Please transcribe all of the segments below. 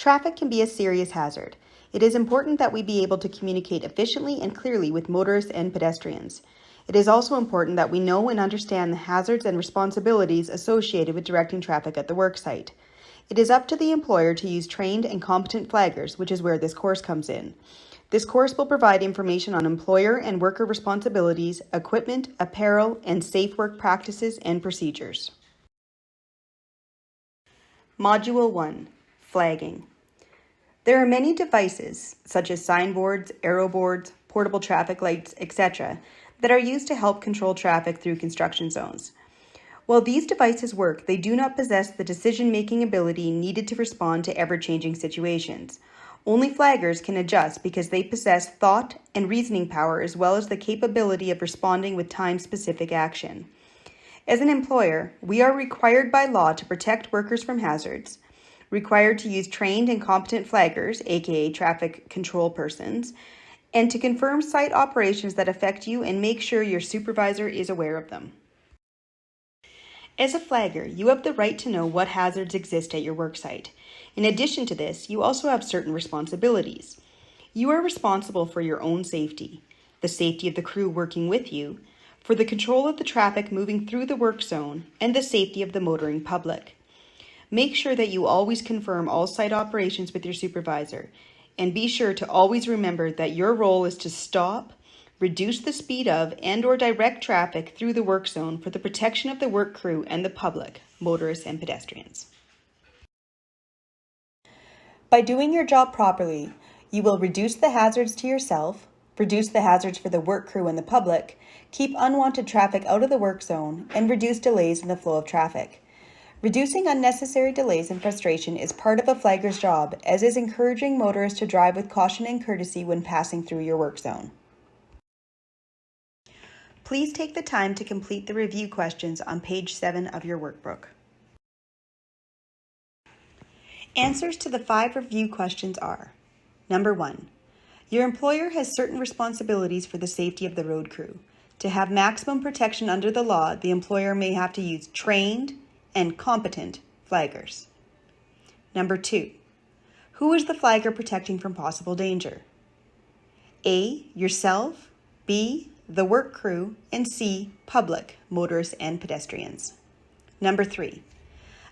Traffic can be a serious hazard. It is important that we be able to communicate efficiently and clearly with motorists and pedestrians. It is also important that we know and understand the hazards and responsibilities associated with directing traffic at the worksite. It is up to the employer to use trained and competent flaggers, which is where this course comes in. This course will provide information on employer and worker responsibilities, equipment, apparel, and safe work practices and procedures. Module 1. Flagging. There are many devices, such as signboards, arrow boards, portable traffic lights, etc., that are used to help control traffic through construction zones. While these devices work, they do not possess the decision-making ability needed to respond to ever-changing situations. Only flaggers can adjust because they possess thought and reasoning power as well as the capability of responding with time-specific action. As an employer, we are required by law to protect workers from hazards, required to use trained and competent flaggers, aka traffic control persons, and to confirm site operations that affect you and make sure your supervisor is aware of them. As a flagger, you have the right to know what hazards exist at your worksite. In addition to this, you also have certain responsibilities. You are responsible for your own safety, the safety of the crew working with you, for the control of the traffic moving through the work zone, and the safety of the motoring public. Make sure that you always confirm all site operations with your supervisor, and be sure to always remember that your role is to stop, reduce the speed of, and/or direct traffic through the work zone for the protection of the work crew and the public, motorists and pedestrians. By doing your job properly, you will reduce the hazards to yourself, reduce the hazards for the work crew and the public, keep unwanted traffic out of the work zone, and reduce delays in the flow of traffic. Reducing unnecessary delays and frustration is part of a flagger's job, as is encouraging motorists to drive with caution and courtesy when passing through your work zone. Please take the time to complete the review questions on page 7 of your workbook. Answers to the 5 review questions are: Number 1. Your employer has certain responsibilities for the safety of the road crew. To have maximum protection under the law, the employer may have to use trained and competent flaggers. Number 2. Who is the flagger protecting from possible danger? A. Yourself. B. The work crew. And C. Public, motorists and pedestrians. Number 3.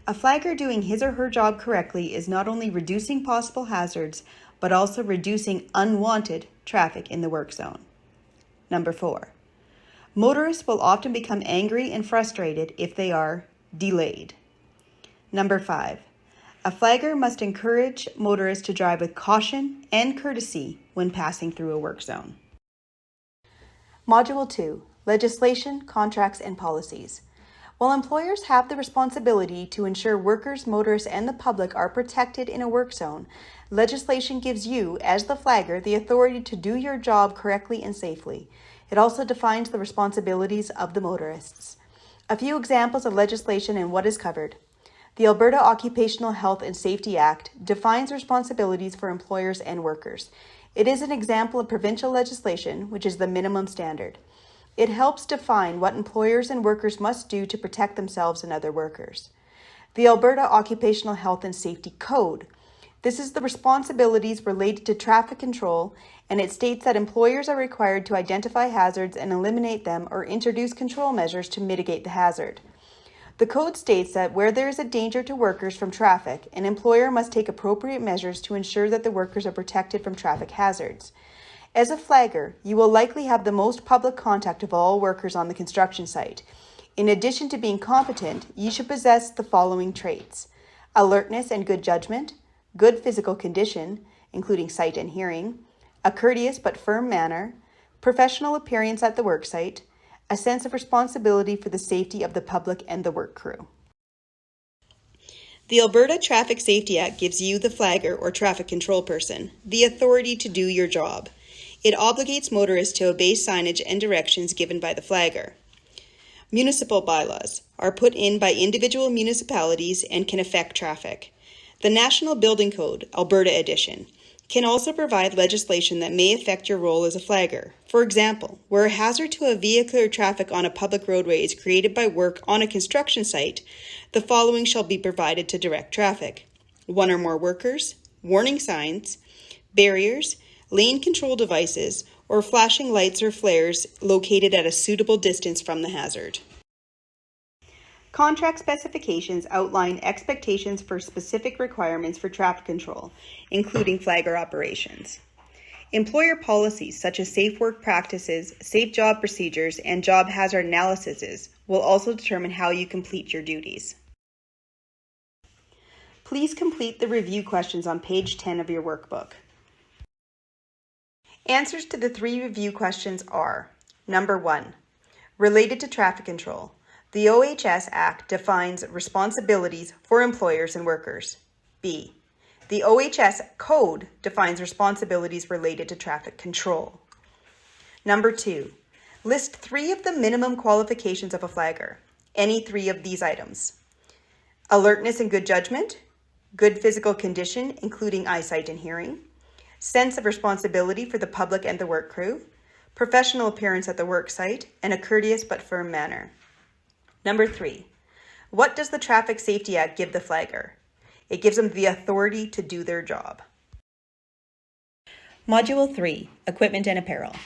A flagger doing his or her job correctly is not only reducing possible hazards, but also reducing unwanted traffic in the work zone. Number 4. Motorists will often become angry and frustrated if they are delayed. Number 5. A flagger must encourage motorists to drive with caution and courtesy when passing through a work zone. Module 2. Legislation, Contracts, and Policies. While employers have the responsibility to ensure workers, motorists, and the public are protected in a work zone, legislation gives you, as the flagger, the authority to do your job correctly and safely. It also defines the responsibilities of the motorists. A few examples of legislation and what is covered. The Alberta Occupational Health and Safety Act defines responsibilities for employers and workers. It is an example of provincial legislation, which is the minimum standard. It helps define what employers and workers must do to protect themselves and other workers. The Alberta Occupational Health and Safety Code. This is the responsibilities related to traffic control, and it states that employers are required to identify hazards and eliminate them or introduce control measures to mitigate the hazard. The code states that where there is a danger to workers from traffic, an employer must take appropriate measures to ensure that the workers are protected from traffic hazards. As a flagger, you will likely have the most public contact of all workers on the construction site. In addition to being competent, you should possess the following traits: alertness and good judgment, good physical condition, including sight and hearing, a courteous but firm manner, professional appearance at the worksite, a sense of responsibility for the safety of the public and the work crew. The Alberta Traffic Safety Act gives you, the flagger or traffic control person, the authority to do your job. It obligates motorists to obey signage and directions given by the flagger. Municipal bylaws are put in by individual municipalities and can affect traffic. The National Building Code, Alberta Edition, can also provide legislation that may affect your role as a flagger. For example, where a hazard to a vehicle or traffic on a public roadway is created by work on a construction site, the following shall be provided to direct traffic: 1 or more workers, warning signs, barriers, lane control devices, or flashing lights or flares located at a suitable distance from the hazard. Contract specifications outline expectations for specific requirements for traffic control, including flagger operations. Employer policies such as safe work practices, safe job procedures, and job hazard analyses will also determine how you complete your duties. Please complete the review questions on page 10 of your workbook. Answers to the 3 review questions are: number 1, related to traffic control. The OHS Act defines responsibilities for employers and workers. B, the OHS Code defines responsibilities related to traffic control. Number 2, list 3 of the minimum qualifications of a flagger. Any 3 of these items: alertness and good judgment, good physical condition, including eyesight and hearing, sense of responsibility for the public and the work crew, professional appearance at the work site, and a courteous but firm manner. Number 3, what does the Traffic Safety Act give the flagger? It gives them the authority to do their job. Module 3, Equipment and Apparel.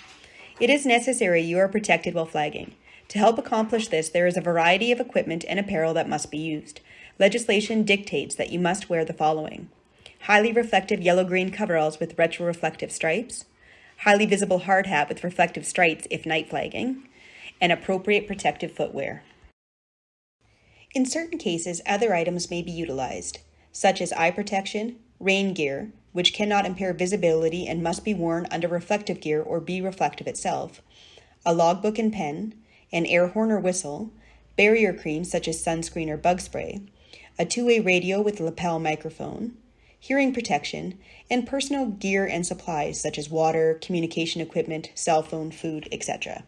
It is necessary you are protected while flagging. To help accomplish this, there is a variety of equipment and apparel that must be used. Legislation dictates that you must wear the following: highly reflective yellow-green coveralls with retroreflective stripes, highly visible hard hat with reflective stripes if night flagging, and appropriate protective footwear. In certain cases, other items may be utilized, such as eye protection, rain gear, which cannot impair visibility and must be worn under reflective gear or be reflective itself, a logbook and pen, an air horn or whistle, barrier cream such as sunscreen or bug spray, a two-way radio with a lapel microphone, hearing protection, and personal gear and supplies such as water, communication equipment, cell phone, food, etc.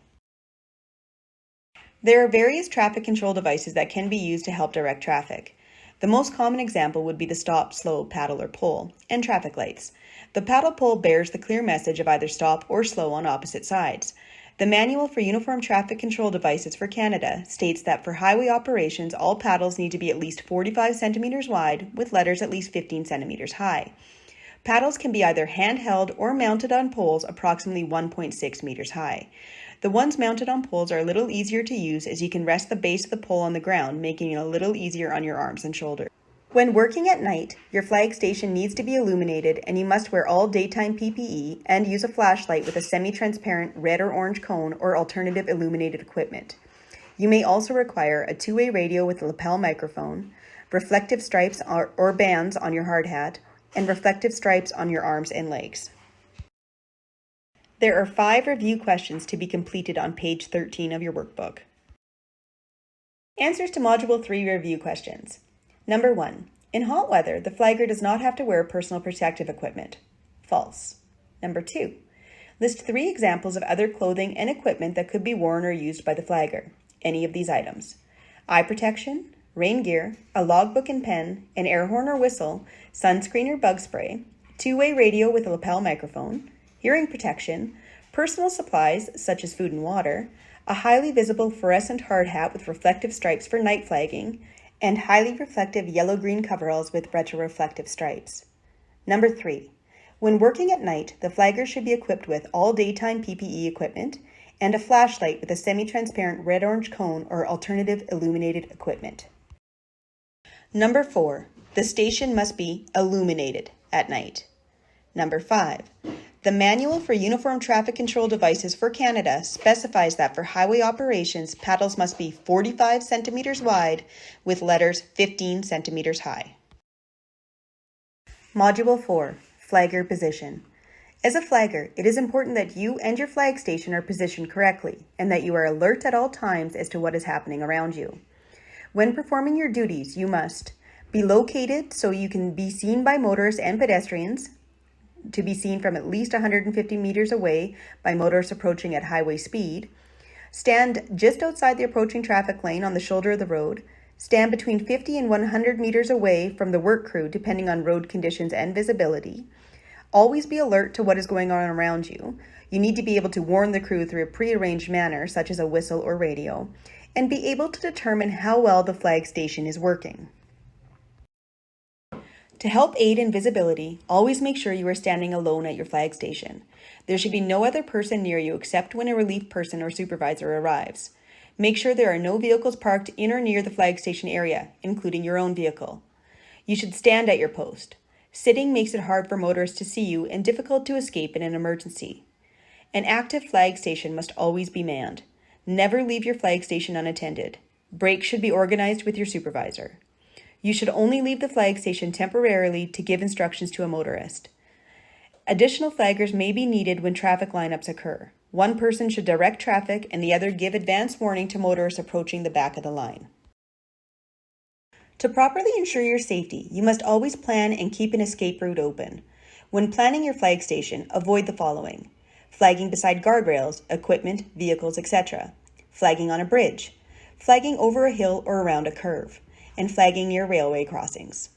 There are various traffic control devices that can be used to help direct traffic. The most common example would be the stop, slow, paddle, or pole, and traffic lights. The paddle pole bears the clear message of either stop or slow on opposite sides. The Manual for Uniform Traffic Control Devices for Canada states that for highway operations, all paddles need to be at least 45 centimeters wide with letters at least 15 centimeters high. Paddles can be either handheld or mounted on poles approximately 1.6 meters high. The ones mounted on poles are a little easier to use as you can rest the base of the pole on the ground, making it a little easier on your arms and shoulders. When working at night, your flag station needs to be illuminated and you must wear all daytime PPE and use a flashlight with a semi-transparent red or orange cone or alternative illuminated equipment. You may also require a two-way radio with a lapel microphone, reflective stripes or bands on your hard hat, and reflective stripes on your arms and legs. There are 5 review questions to be completed on page 13 of your workbook. Answers to Module 3 review questions. Number 1. In hot weather, the flagger does not have to wear personal protective equipment. False. Number 2. List 3 examples of other clothing and equipment that could be worn or used by the flagger. Any of these items: eye protection, rain gear, a logbook and pen, an air horn or whistle, sunscreen or bug spray, two-way radio with a lapel microphone, hearing protection, personal supplies such as food and water, a highly visible fluorescent hard hat with reflective stripes for night flagging, and highly reflective yellow-green coveralls with retroreflective stripes. Number 3. When working at night, the flagger should be equipped with all daytime PPE equipment and a flashlight with a semi-transparent red-orange cone or alternative illuminated equipment. Number 4. The station must be illuminated at night. Number 5. The Manual for Uniform Traffic Control Devices for Canada specifies that for highway operations, paddles must be 45 centimeters wide with letters 15 centimeters high. Module 4, Flagger Position. As a flagger, it is important that you and your flag station are positioned correctly and that you are alert at all times as to what is happening around you. When performing your duties, you must be located so you can be seen by motorists and pedestrians, to be seen from at least 150 meters away by motorists approaching at highway speed, stand just outside the approaching traffic lane on the shoulder of the road, stand between 50 and 100 meters away from the work crew depending on road conditions and visibility, always be alert to what is going on around you. You need to be able to warn the crew through a prearranged manner such as a whistle or radio, and be able to determine how well the flag station is working. To help aid in visibility, always make sure you are standing alone at your flag station. There should be no other person near you except when a relief person or supervisor arrives. Make sure there are no vehicles parked in or near the flag station area, including your own vehicle. You should stand at your post. Sitting makes it hard for motorists to see you and difficult to escape in an emergency. An active flag station must always be manned. Never leave your flag station unattended. Breaks should be organized with your supervisor. You should only leave the flag station temporarily to give instructions to a motorist. Additional flaggers may be needed when traffic lineups occur. One person should direct traffic and the other give advance warning to motorists approaching the back of the line. To properly ensure your safety, you must always plan and keep an escape route open. When planning your flag station, avoid the following: flagging beside guardrails, equipment, vehicles, etc., flagging on a bridge, flagging over a hill or around a curve, and flagging near railway crossings.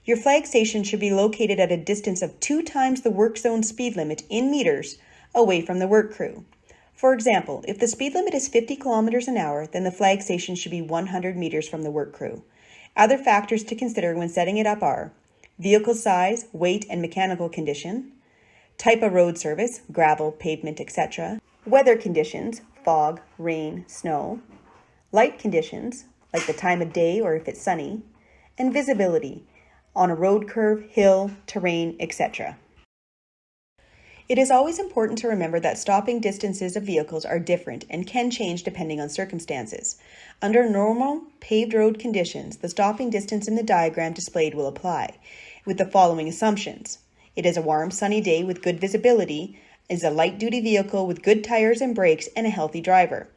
Your flag station should be located at a distance of 2 times the work zone speed limit in meters away from the work crew. For example, if the speed limit is 50 kilometers an hour, then the flag station should be 100 meters from the work crew. Other factors to consider when setting it up are vehicle size, weight, and mechanical condition, type of road service, gravel, pavement, etc., weather conditions, fog, rain, snow, light conditions, like the time of day or if it's sunny, and visibility on a road curve, hill, terrain, etc. It is always important to remember that stopping distances of vehicles are different and can change depending on circumstances. Under normal paved road conditions, the stopping distance in the diagram displayed will apply, with the following assumptions. It is a warm, sunny day with good visibility, is a light-duty vehicle with good tires and brakes, and a healthy driver.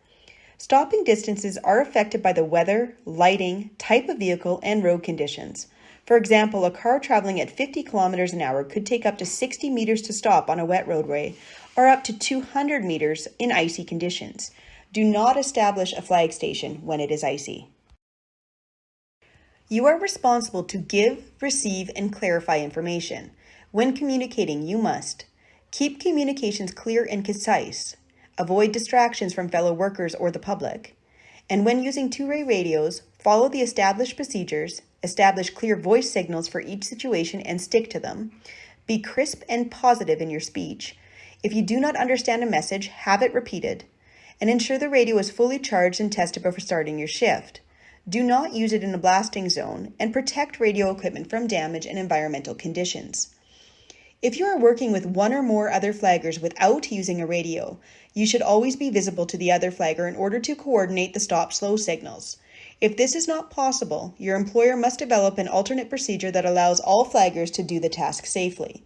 Stopping distances are affected by the weather, lighting, type of vehicle, and road conditions. For example, a car traveling at 50 kilometers an hour could take up to 60 meters to stop on a wet roadway, or up to 200 meters in icy conditions. Do not establish a flag station when it is icy. You are responsible to give, receive, and clarify information. When communicating, you must keep communications clear and concise, avoid distractions from fellow workers or the public, and when using two-way radios, follow the established procedures, establish clear voice signals for each situation and stick to them, be crisp and positive in your speech. If you do not understand a message, have it repeated, and ensure the radio is fully charged and tested before starting your shift. Do not use it in a blasting zone, and protect radio equipment from damage and environmental conditions. If you are working with one or more other flaggers without using a radio, you should always be visible to the other flagger in order to coordinate the stop-slow signals. If this is not possible, your employer must develop an alternate procedure that allows all flaggers to do the task safely.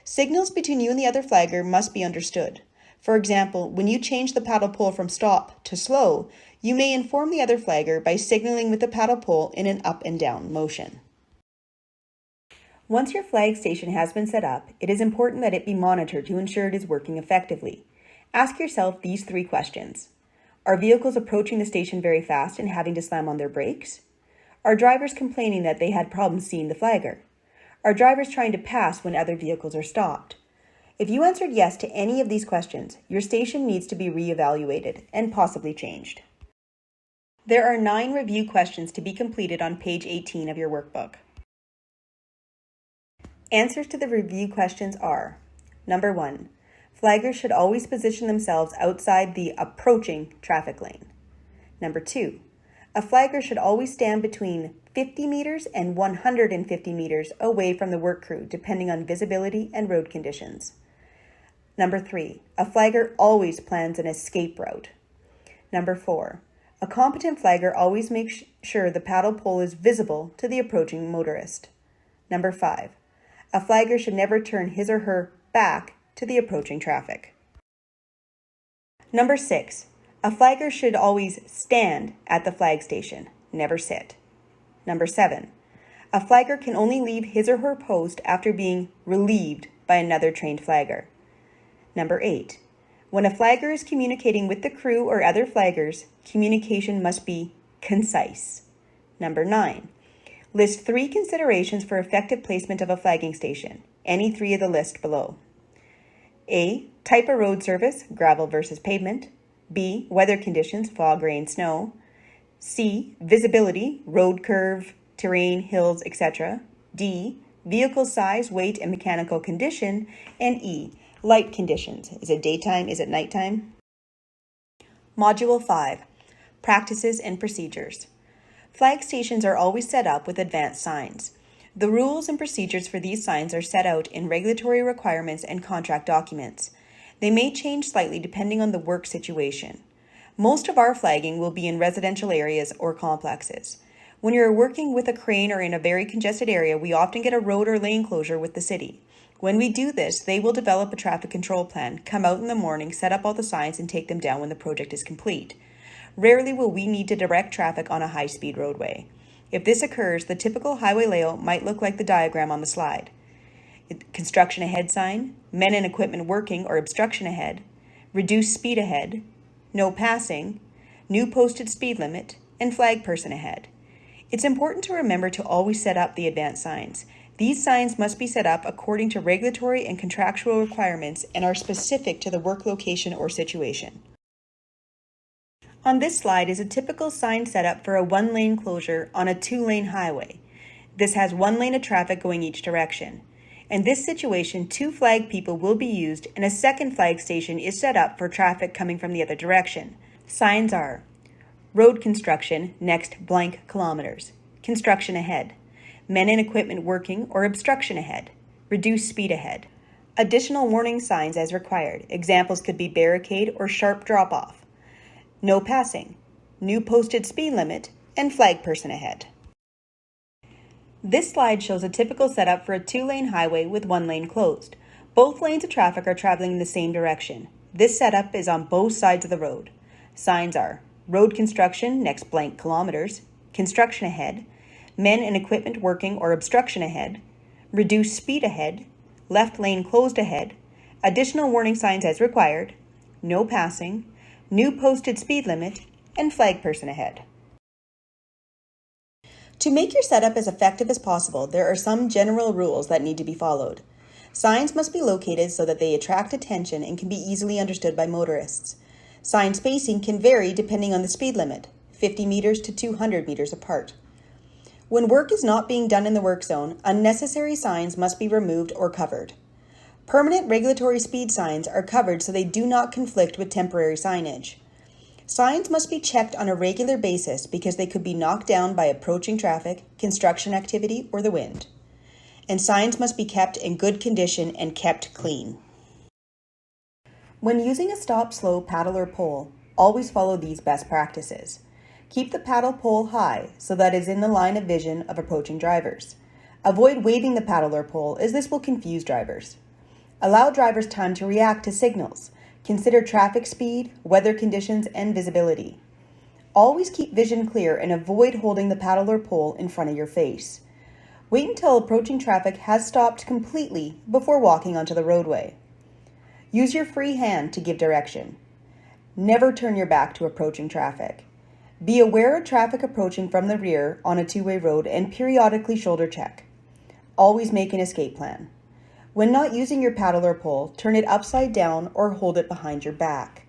Signals between you and the other flagger must be understood. For example, when you change the paddle pole from stop to slow, you may inform the other flagger by signaling with the paddle pole in an up and down motion. Once your flag station has been set up, it is important that it be monitored to ensure it is working effectively. Ask yourself these 3 questions. Are vehicles approaching the station very fast and having to slam on their brakes? Are drivers complaining that they had problems seeing the flagger? Are drivers trying to pass when other vehicles are stopped? If you answered yes to any of these questions, your station needs to be reevaluated and possibly changed. There are 9 review questions to be completed on page 18 of your workbook. Answers to the review questions are: Number 1. Flaggers should always position themselves outside the approaching traffic lane. Number 2. A flagger should always stand between 50 meters and 150 meters away from the work crew, depending on visibility and road conditions. Number 3. A flagger always plans an escape route. Number 4. A competent flagger always makes sure the paddle pole is visible to the approaching motorist. Number 5. A flagger should never turn his or her back to the approaching traffic. Number 6. A flagger should always stand at the flag station, never sit. Number 7. A flagger can only leave his or her post after being relieved by another trained flagger. Number 8. When a flagger is communicating with the crew or other flaggers, communication must be concise. Number 9. List 3 considerations for effective placement of a flagging station, any 3 of the list below. A. Type of road surface, gravel versus pavement. B. Weather conditions, fog, rain, snow. C. Visibility, road curve, terrain, hills, etc. D. vehicle size, weight, and mechanical condition, and E, light conditions. Is it daytime? Is it nighttime? Module 5, practices and procedures. Flag stations are always set up with advanced signs. The rules and procedures for these signs are set out in regulatory requirements and contract documents. They may change slightly depending on the work situation. Most of our flagging will be in residential areas or complexes. When you're working with a crane or in a very congested area, we often get a road or lane closure with the city. When we do this, they will develop a traffic control plan, come out in the morning, set up all the signs, and take them down when the project is complete. Rarely will we need to direct traffic on a high-speed roadway. If this occurs, the typical highway layout might look like the diagram on the slide. Construction ahead sign, men and equipment working or obstruction ahead, reduced speed ahead, no passing, new posted speed limit, and flag person ahead. It's important to remember to always set up the advanced signs. These signs must be set up according to regulatory and contractual requirements and are specific to the work location or situation. On this slide is a typical sign setup for a one-lane closure on a two-lane highway. This has one lane of traffic going each direction. In this situation, 2 flag people will be used and a second flag station is set up for traffic coming from the other direction. Signs are road construction, next blank kilometers, construction ahead, men and equipment working or obstruction ahead, reduced speed ahead. Additional warning signs as required. Examples could be barricade or sharp drop-off. No passing, new posted speed limit, and flag person ahead. This slide shows a typical setup for a 2-lane highway with 1 lane closed. Both lanes of traffic are traveling in the same direction. This setup is on both sides of the road. Signs are road construction, next blank kilometers, construction ahead, men and equipment working or obstruction ahead, reduced speed ahead, left lane closed ahead, additional warning signs as required, no passing, new posted speed limit, and flag person ahead. To make your setup as effective as possible, there are some general rules that need to be followed. Signs must be located so that they attract attention and can be easily understood by motorists. Sign spacing can vary depending on the speed limit, 50 meters to 200 meters apart. When work is not being done in the work zone, unnecessary signs must be removed or covered. Permanent regulatory speed signs are covered so they do not conflict with temporary signage. Signs must be checked on a regular basis because they could be knocked down by approaching traffic, construction activity, or the wind. And signs must be kept in good condition and kept clean. When using a stop-slow paddle or pole, always follow these best practices. Keep the paddle pole high so that it is in the line of vision of approaching drivers. Avoid waving the paddle or pole as this will confuse drivers. Allow drivers time to react to signals. Consider traffic speed, weather conditions, and visibility. Always keep vision clear and avoid holding the paddle or pole in front of your face. Wait until approaching traffic has stopped completely before walking onto the roadway. Use your free hand to give direction. Never turn your back to approaching traffic. Be aware of traffic approaching from the rear on a two-way road and periodically shoulder check. Always make an escape plan. When not using your paddle or pole, turn it upside down or hold it behind your back.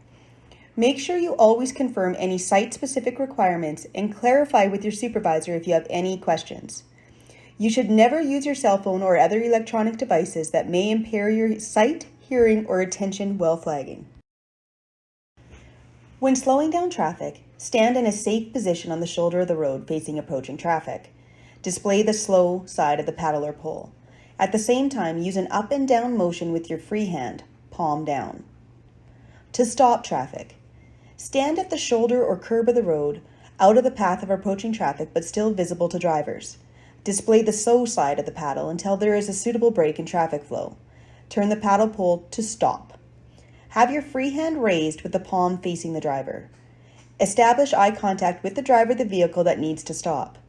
Make sure you always confirm any site-specific requirements and clarify with your supervisor if you have any questions. You should never use your cell phone or other electronic devices that may impair your sight, hearing, or attention while flagging. When slowing down traffic, stand in a safe position on the shoulder of the road facing approaching traffic. Display the slow side of the paddle or pole. At the same time, use an up and down motion with your free hand, palm down. To stop traffic, stand at the shoulder or curb of the road, out of the path of approaching traffic but still visible to drivers. Display the slow side of the paddle until there is a suitable break in traffic flow. Turn the paddle pole to stop. Have your free hand raised with the palm facing the driver. Establish eye contact with the driver of the vehicle that needs to stop.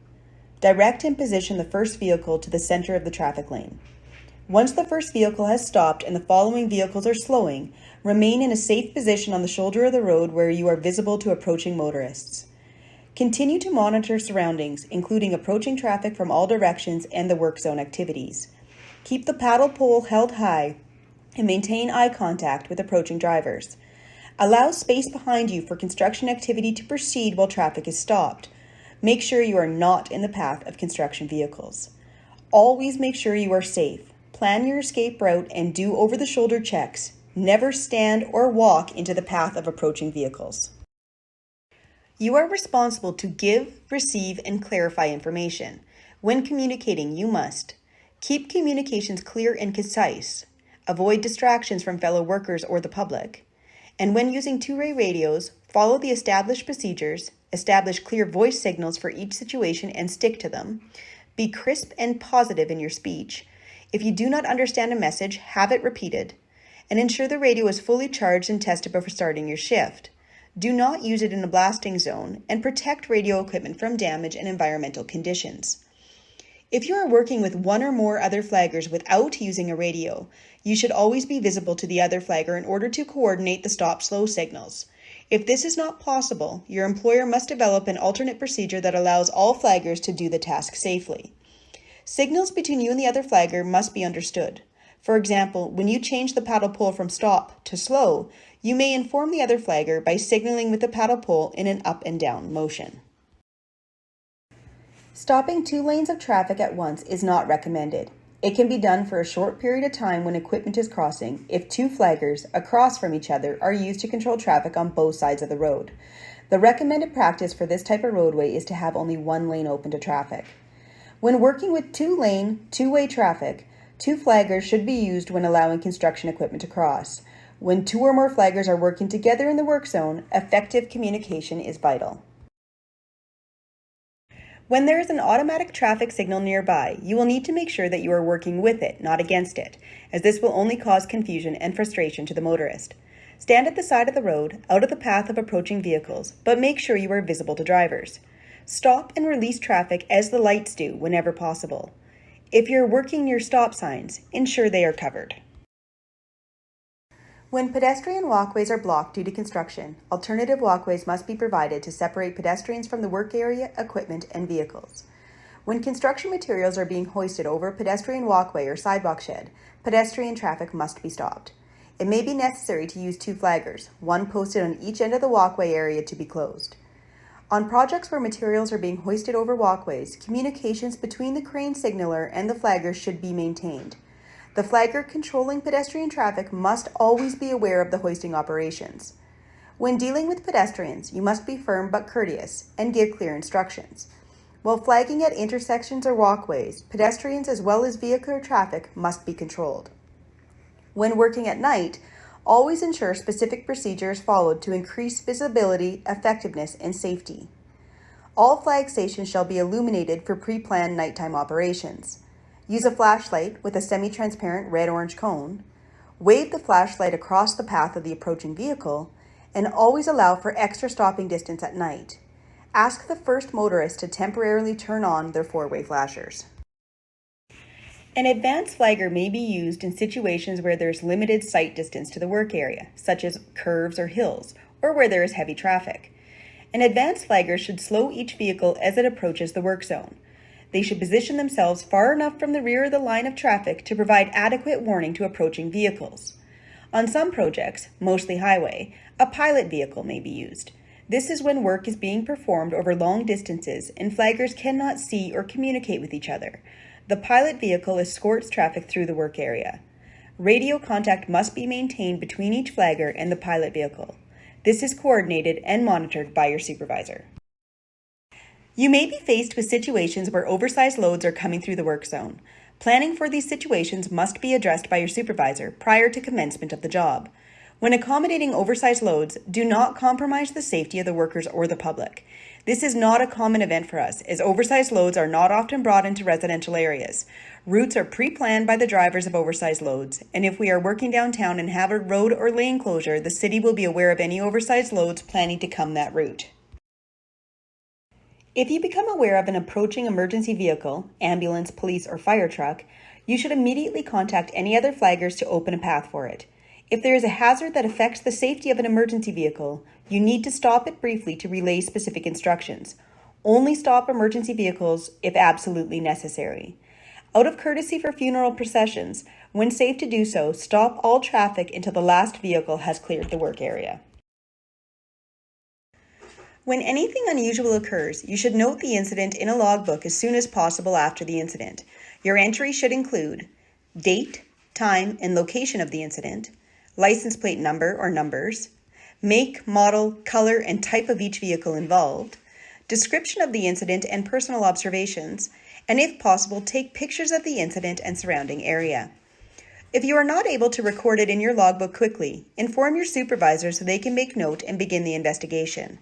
Direct and position the first vehicle to the center of the traffic lane. Once the first vehicle has stopped and the following vehicles are slowing, remain in a safe position on the shoulder of the road where you are visible to approaching motorists. Continue to monitor surroundings, including approaching traffic from all directions and the work zone activities. Keep the paddle pole held high and maintain eye contact with approaching drivers. Allow space behind you for construction activity to proceed while traffic is stopped. Make sure you are not in the path of construction vehicles. Always make sure you are safe. Plan your escape route and do over-the-shoulder checks. Never stand or walk into the path of approaching vehicles. You are responsible to give, receive, and clarify information. When communicating, you must keep communications clear and concise, avoid distractions from fellow workers or the public, and when using two-way radios, follow the established procedures, establish clear voice signals for each situation and stick to them, be crisp and positive in your speech. If you do not understand a message, have it repeated, and ensure the radio is fully charged and tested before starting your shift. Do not use it in a blasting zone, and protect radio equipment from damage and environmental conditions. If you are working with one or more other flaggers without using a radio, you should always be visible to the other flagger in order to coordinate the stop-slow signals. If this is not possible, your employer must develop an alternate procedure that allows all flaggers to do the task safely. Signals between you and the other flagger must be understood. For example, when you change the paddle pull from stop to slow, you may inform the other flagger by signaling with the paddle pull in an up and down motion. Stopping 2 lanes of traffic at once is not recommended. It can be done for a short period of time when equipment is crossing if 2 flaggers across from each other are used to control traffic on both sides of the road. The recommended practice for this type of roadway is to have only 1 lane open to traffic. When working with 2-lane, two-way traffic, 2 flaggers should be used when allowing construction equipment to cross. When 2 or more flaggers are working together in the work zone, effective communication is vital. When there is an automatic traffic signal nearby, you will need to make sure that you are working with it, not against it, as this will only cause confusion and frustration to the motorist. Stand at the side of the road, out of the path of approaching vehicles, but make sure you are visible to drivers. Stop and release traffic as the lights do whenever possible. If you're working near stop signs, ensure they are covered. When pedestrian walkways are blocked due to construction, alternative walkways must be provided to separate pedestrians from the work area, equipment, and vehicles. When construction materials are being hoisted over a pedestrian walkway or sidewalk shed, pedestrian traffic must be stopped. It may be necessary to use 2 flaggers, one posted on each end of the walkway area to be closed. On projects where materials are being hoisted over walkways, communications between the crane signaler and the flagger should be maintained. The flagger controlling pedestrian traffic must always be aware of the hoisting operations. When dealing with pedestrians, you must be firm but courteous and give clear instructions. While flagging at intersections or walkways, pedestrians as well as vehicular traffic must be controlled. When working at night, always ensure specific procedures followed to increase visibility, effectiveness, and safety. All flag stations shall be illuminated for pre-planned nighttime operations. Use a flashlight with a semi-transparent red-orange cone. Wave the flashlight across the path of the approaching vehicle, and always allow for extra stopping distance at night. Ask the first motorist to temporarily turn on their 4-way flashers. An advanced flagger may be used in situations where there is limited sight distance to the work area, such as curves or hills, or where there is heavy traffic. An advanced flagger should slow each vehicle as it approaches the work zone. They should position themselves far enough from the rear of the line of traffic to provide adequate warning to approaching vehicles. On some projects, mostly highway, a pilot vehicle may be used. This is when work is being performed over long distances and flaggers cannot see or communicate with each other. The pilot vehicle escorts traffic through the work area. Radio contact must be maintained between each flagger and the pilot vehicle. This is coordinated and monitored by your supervisor. You may be faced with situations where oversized loads are coming through the work zone. Planning for these situations must be addressed by your supervisor prior to commencement of the job. When accommodating oversized loads, do not compromise the safety of the workers or the public. This is not a common event for us, as oversized loads are not often brought into residential areas. Routes are pre-planned by the drivers of oversized loads, and if we are working downtown and have a road or lane closure, the city will be aware of any oversized loads planning to come that route. If you become aware of an approaching emergency vehicle, ambulance, police, or fire truck, you should immediately contact any other flaggers to open a path for it. If there is a hazard that affects the safety of an emergency vehicle, you need to stop it briefly to relay specific instructions. Only stop emergency vehicles if absolutely necessary. Out of courtesy for funeral processions, when safe to do so, stop all traffic until the last vehicle has cleared the work area. When anything unusual occurs, you should note the incident in a logbook as soon as possible after the incident. Your entry should include date, time, and location of the incident, license plate number or numbers, make, model, color, and type of each vehicle involved, description of the incident and personal observations, and if possible, take pictures of the incident and surrounding area. If you are not able to record it in your logbook quickly, inform your supervisor so they can make note and begin the investigation.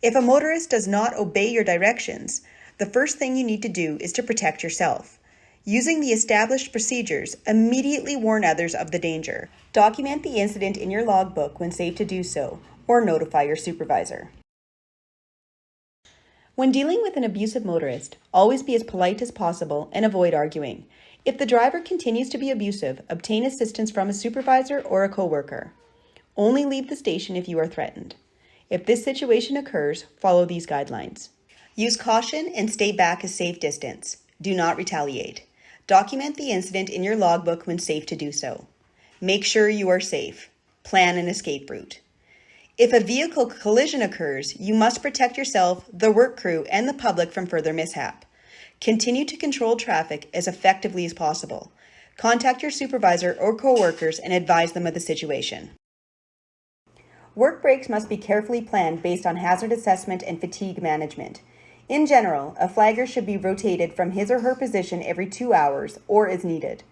If a motorist does not obey your directions, the first thing you need to do is to protect yourself. Using the established procedures, immediately warn others of the danger. Document the incident in your logbook when safe to do so, or notify your supervisor. When dealing with an abusive motorist, always be as polite as possible and avoid arguing. If the driver continues to be abusive, obtain assistance from a supervisor or a coworker. Only leave the station if you are threatened. If this situation occurs, follow these guidelines. Use caution and stay back a safe distance. Do not retaliate. Document the incident in your logbook when safe to do so. Make sure you are safe. Plan an escape route. If a vehicle collision occurs, you must protect yourself, the work crew, and the public from further mishap. Continue to control traffic as effectively as possible. Contact your supervisor or coworkers and advise them of the situation. Work breaks must be carefully planned based on hazard assessment and fatigue management. In general, a flagger should be rotated from his or her position every 2 hours or as needed.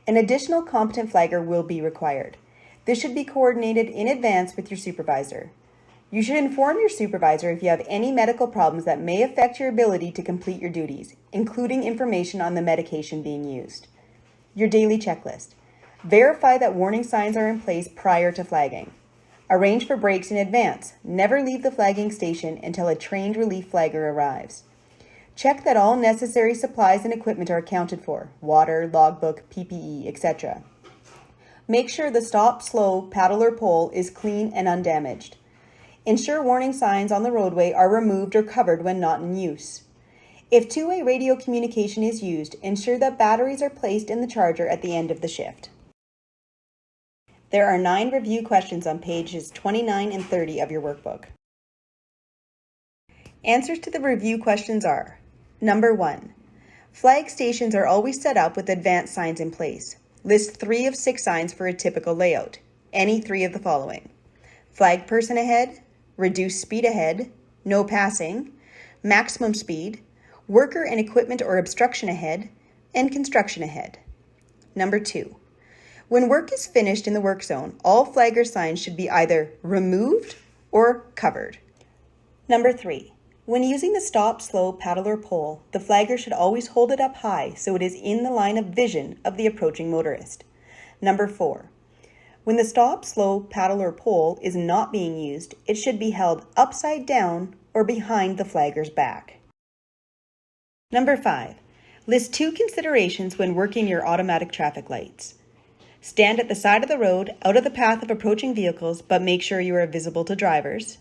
An additional competent flagger will be required. This should be coordinated in advance with your supervisor. You should inform your supervisor if you have any medical problems that may affect your ability to complete your duties, including information on the medication being used. Your daily checklist. Verify that warning signs are in place prior to flagging. Arrange for breaks in advance. Never leave the flagging station until a trained relief flagger arrives. Check that all necessary supplies and equipment are accounted for: water, logbook, PPE, etc. Make sure the stop, slow, paddle, or pole is clean and undamaged. Ensure warning signs on the roadway are removed or covered when not in use. If two-way radio communication is used, ensure that batteries are placed in the charger at the end of the shift. There are 9 review questions on pages 29 and 30 of your workbook. Answers to the review questions are: Number 1. Flag stations are always set up with advanced signs in place. List 3 of 6 signs for a typical layout. Any 3 of the following: flag person ahead, reduced speed ahead, no passing, maximum speed, worker and equipment or obstruction ahead, and construction ahead. Number 2. When work is finished in the work zone, all flagger signs should be either removed or covered. Number 3. When using the stop, slow, paddle, or pole, the flagger should always hold it up high so it is in the line of vision of the approaching motorist. Number 4. When the stop, slow, paddle, or pole is not being used, it should be held upside down or behind the flagger's back. Number 5. List 2 considerations when working your automatic traffic lights. Stand at the side of the road, out of the path of approaching vehicles, but make sure you are visible to drivers.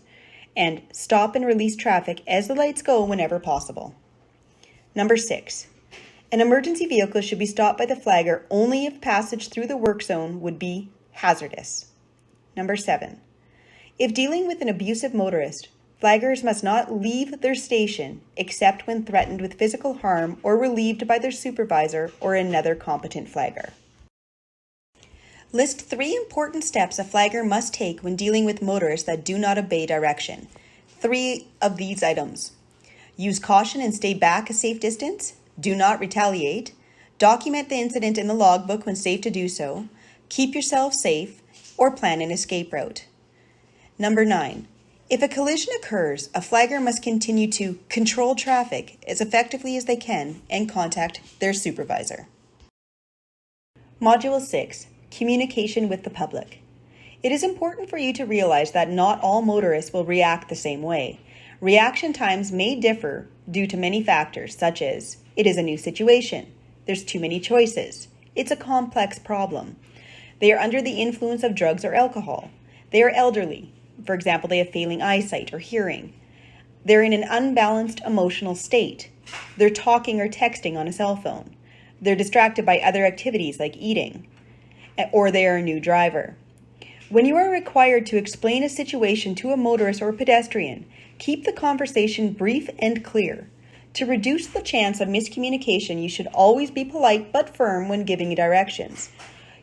And stop and release traffic as the lights go whenever possible. Number 6. An emergency vehicle should be stopped by the flagger only if passage through the work zone would be hazardous. Number 7. If dealing with an abusive motorist, flaggers must not leave their station except when threatened with physical harm or relieved by their supervisor or another competent flagger. List 3 important steps a flagger must take when dealing with motorists that do not obey direction. 3 of these items: use caution and stay back a safe distance, do not retaliate, document the incident in the logbook when safe to do so, keep yourself safe, or plan an escape route. Number 9. If a collision occurs, a flagger must continue to control traffic as effectively as they can and contact their supervisor. Module 6. Communication with the public. It is important for you to realize that not all motorists will react the same way. Reaction times may differ due to many factors, such as it is a new situation, there's too many choices, it's a complex problem, they are under the influence of drugs or alcohol, they are elderly, for example, they have failing eyesight or hearing, they're in an unbalanced emotional state, they're talking or texting on a cell phone, they're distracted by other activities like eating, or they are a new driver. When you are required to explain a situation to a motorist or pedestrian, keep the conversation brief and clear. To reduce the chance of miscommunication, you should always be polite but firm when giving directions.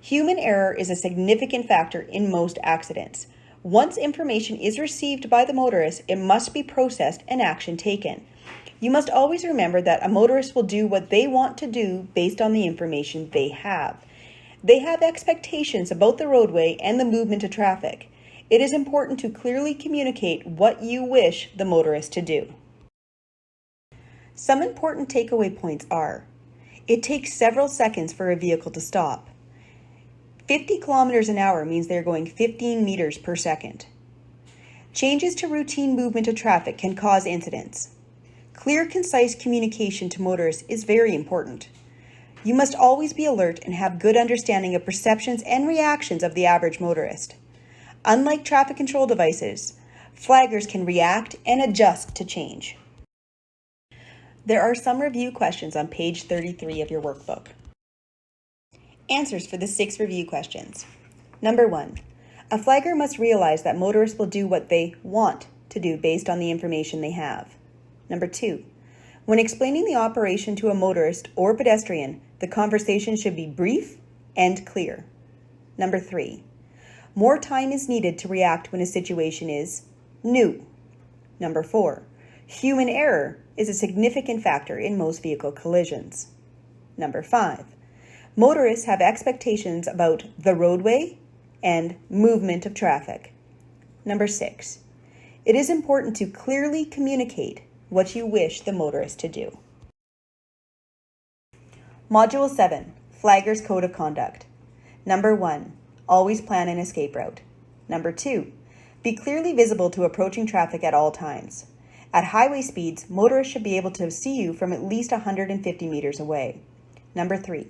Human error is a significant factor in most accidents. Once information is received by the motorist, it must be processed and action taken. You must always remember that a motorist will do what they want to do based on the information they have. They have expectations about the roadway and the movement of traffic. It is important to clearly communicate what you wish the motorist to do. Some important takeaway points are: it takes several seconds for a vehicle to stop. 50 kilometers an hour means they're going 15 meters per second. Changes to routine movement of traffic can cause incidents. Clear, concise communication to motorists is very important. You must always be alert and have good understanding of perceptions and reactions of the average motorist. Unlike traffic control devices, flaggers can react and adjust to change. There are some review questions on page 33 of your workbook. Answers for the 6 review questions. Number 1. A flagger must realize that motorists will do what they want to do based on the information they have. Number 2. When explaining the operation to a motorist or pedestrian, the conversation should be brief and clear. Number 3. More time is needed to react when a situation is new. Number 4. Human error is a significant factor in most vehicle collisions. Number 5. Motorists have expectations about the roadway and movement of traffic. Number 6. It is important to clearly communicate what you wish the motorist to do. Module 7. Flagger's Code of Conduct. Number 1. Always plan an escape route. Number 2. Be clearly visible to approaching traffic at all times. At highway speeds, motorists should be able to see you from at least 150 meters away. Number 3.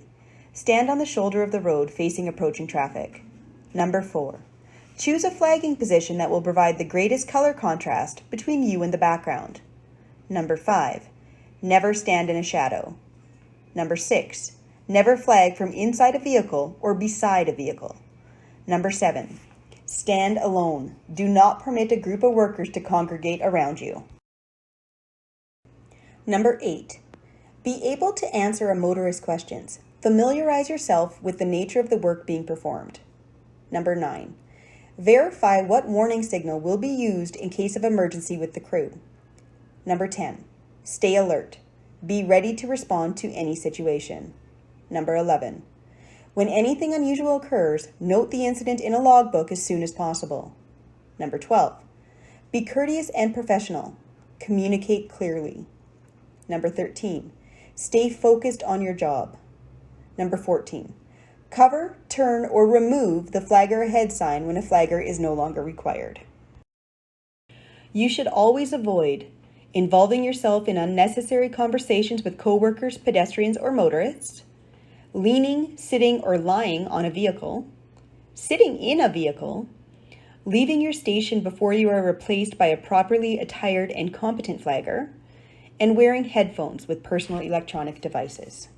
Stand on the shoulder of the road facing approaching traffic. Number 4. Choose a flagging position that will provide the greatest color contrast between you and the background. Number 5. Never stand in a shadow. Number 6. Never flag from inside a vehicle or beside a vehicle. Number 7. Stand alone. Do not permit a group of workers to congregate around you. Number 8. Be able to answer a motorist's questions. Familiarize yourself with the nature of the work being performed. Number 9. Verify what warning signal will be used in case of emergency with the crew. Number 10. Stay alert. Be ready to respond to any situation. Number 11. When anything unusual occurs, note the incident in a logbook as soon as possible. Number 12. Be courteous and professional. Communicate clearly. Number 13. Stay focused on your job. Number 14. Cover, turn, or remove the flagger ahead sign when a flagger is no longer required. You should always avoid involving yourself in unnecessary conversations with coworkers, pedestrians, or motorists, leaning, sitting, or lying on a vehicle, sitting in a vehicle, leaving your station before you are replaced by a properly attired and competent flagger, and wearing headphones with personal electronic devices.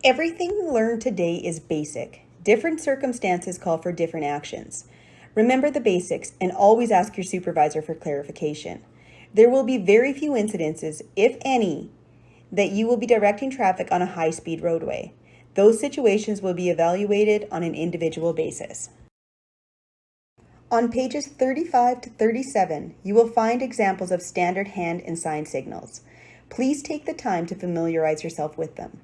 Everything learned today is basic. Different circumstances call for different actions. Remember the basics and always ask your supervisor for clarification. There will be very few incidences, if any, that you will be directing traffic on a high-speed roadway. Those situations will be evaluated on an individual basis. On pages 35 to 37, you will find examples of standard hand and sign signals. Please take the time to familiarize yourself with them.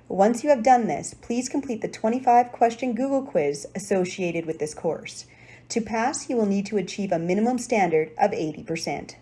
Once you have done this, please complete the 25-question Google quiz associated with this course. To pass, you will need to achieve a minimum standard of 80%.